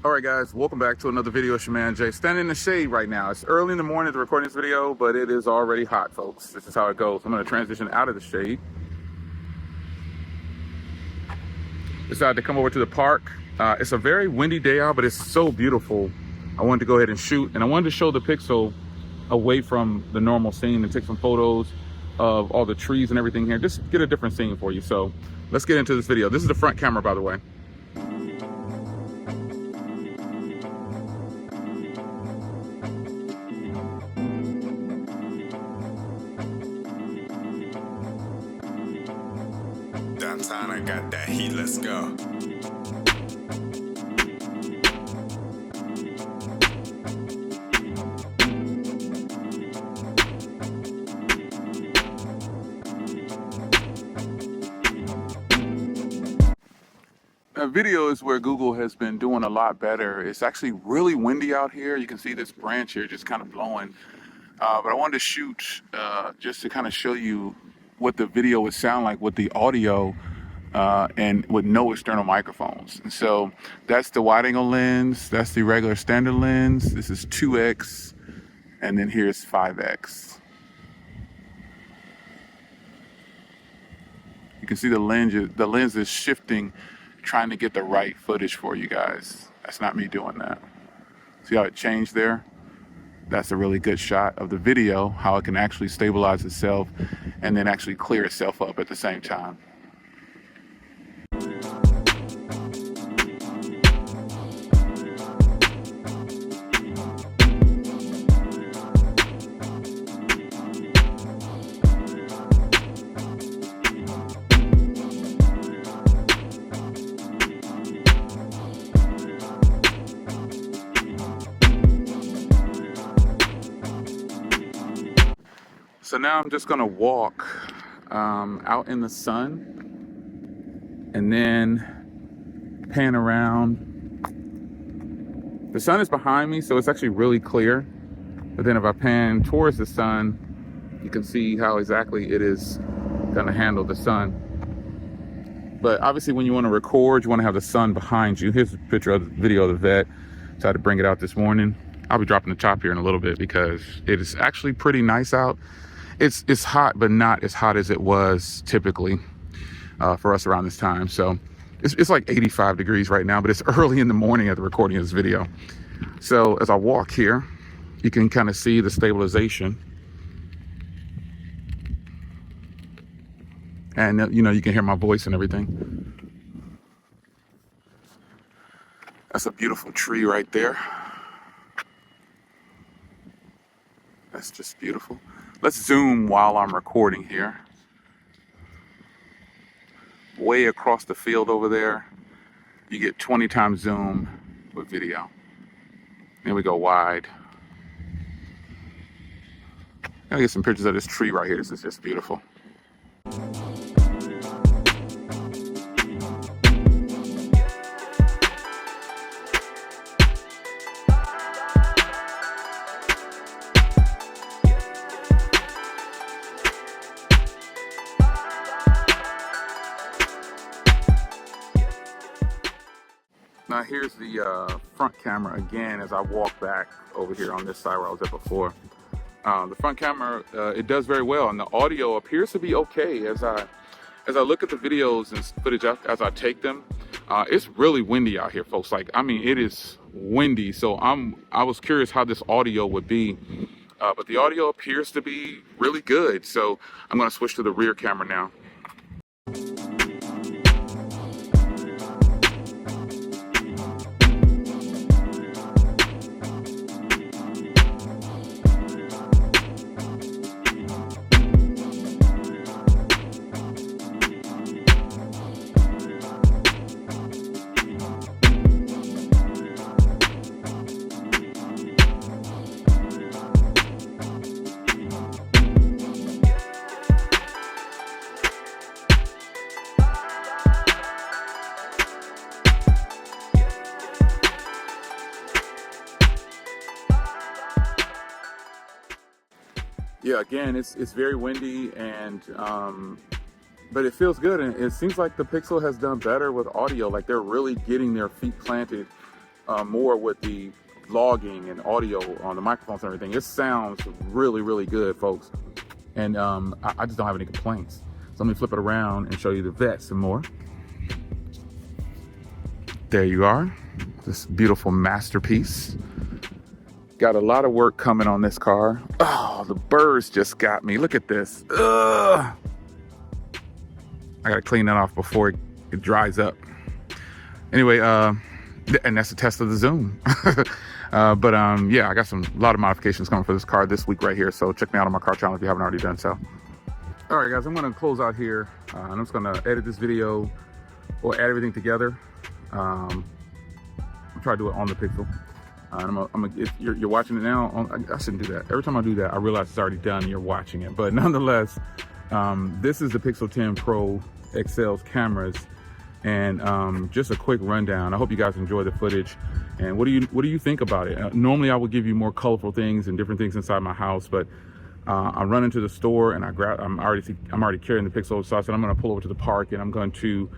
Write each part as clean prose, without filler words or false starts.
All right, guys, welcome back to another video. It's your man Jay, standing in the shade right now. It's early in the morning to recording this video, but it is already hot, folks. This is how it goes. I'm going to transition out of the shade. Decided to come over to the park. It's a very windy day out, but it's so beautiful. I wanted to go ahead and shoot, and I wanted to show the Pixel away from the normal scene and take some photos of all the trees and everything here. Just get a different scene for you. So let's get into this video. This is the front camera, by the way. Downtown, I got that heat, let's go. Video is where Google has been doing a lot better. It's actually really windy out here. You can see this branch here just kind of blowing. But I wanted to shoot just to kind of show you what the video would sound like with the audio and with no external microphones. And so that's the wide angle lens. That's the regular standard lens. This is 2x. And then here's 5x. You can see the lens is shifting, trying to get the right footage for you guys. That's not me doing that. See how it changed there? That's a really good shot of the video, how it can actually stabilize itself and then actually clear itself up at the same time. So now I'm just gonna walk out in the sun and then pan around. The sun is behind me, so it's actually really clear. But then if I pan towards the sun, you can see how exactly it is gonna handle the sun. But obviously when you wanna record, you wanna have the sun behind you. Here's a picture of the video of the vet. Tried to bring it out this morning. I'll be dropping the chop here in a little bit because it is actually pretty nice out. It's hot, but not as hot as it was typically for us around this time. So it's like 85 degrees right now, but it's early in the morning at the recording of this video. So as I walk here, you can kind of see the stabilization. And you know, you can hear my voice and everything. That's a beautiful tree right there. That's just beautiful. Let's zoom while I'm recording here. Way across the field over there, you get 20 times zoom with video. Then we go wide. I'll get some pictures of this tree right here. This is just beautiful. Now here's the front camera again as I walk back over here on this side where I was at before. The front camera, it does very well, and the audio appears to be okay as I look at the videos and footage as I take them. It's really windy out here, folks. Like, I mean, it is windy. So I was curious how this audio would be, but the audio appears to be really good. So I'm gonna switch to the rear camera now. Yeah, again, it's very windy, and but it feels good, and it seems like the Pixel has done better with audio. Like, they're really getting their feet planted more with the vlogging and audio on the microphones and everything. It sounds really, really good, folks. And I just don't have any complaints. So let me flip it around and show you the vet some more. There you are, this beautiful masterpiece. Got a lot of work coming on this car. Oh, the birds just got me. Look at this. Ugh. I gotta clean that off before it dries up. Anyway, and that's a test of the zoom. But yeah, I got a lot of modifications coming for this car this week right here. So check me out on my car channel if you haven't already done so. All right, guys, I'm gonna close out here. And I'm just gonna edit this video or add everything together. I'll try to do it on the Pixel. If you're watching it now, I shouldn't do that. Every time I do that, I realize it's already done and you're watching it. But nonetheless, this is the Pixel 10 Pro XL's cameras. And just a quick rundown. I hope you guys enjoy the footage. And what do you think about it? Normally I would give you more colorful things and different things inside my house, but I run into the store and I'm already carrying the Pixel, so I said I'm going to pull over to the park and I'm going to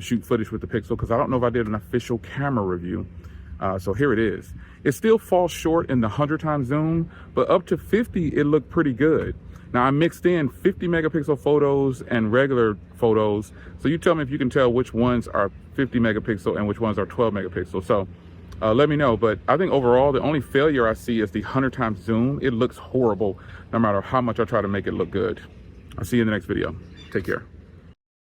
shoot footage with the Pixel, because I don't know if I did an official camera review. So here it is. It still falls short in the 100x zoom, but up to 50 it looked pretty good. Now I mixed in 50 megapixel photos and regular photos, so you tell me if you can tell which ones are 50 megapixel and which ones are 12 megapixel. So let me know. But I think overall the only failure I see is the 100x zoom. It looks horrible no matter how much I try to make it look good. I'll see you in the next video. Take care.